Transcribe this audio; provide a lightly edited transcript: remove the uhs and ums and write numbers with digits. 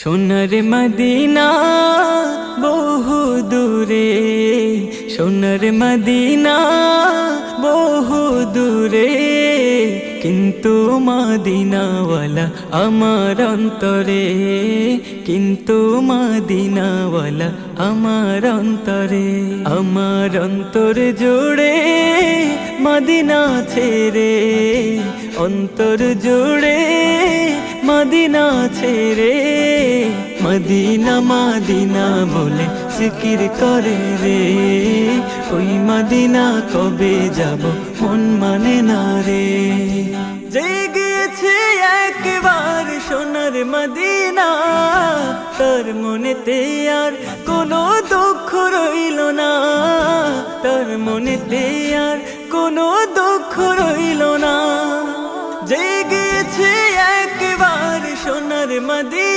সোনার মদিনা বহু দূরে, সোনার মদিনা বহু দূরে, কিন্তু মদিনাওয়ালা আমার অন্তরে, কিন্তু মদিনাওয়ালা আমার অন্তরে। আমার অন্তর জুড়ে মদিনা ছেড়ে, অন্তর জুড়ে মদিনা ছেড়ে, মদিনা মদিনা বলে জিকির করে রে। ওই মদিনা কবে যাব মন মানে না রে। জেগেছে একবার সোনার মদিনা, তার মনেতে আর কোনো দুঃখ রইল না, তার মনেতে আর কোনো দুঃখ রইল না। জেগেছে একবার সোনার মদিনা,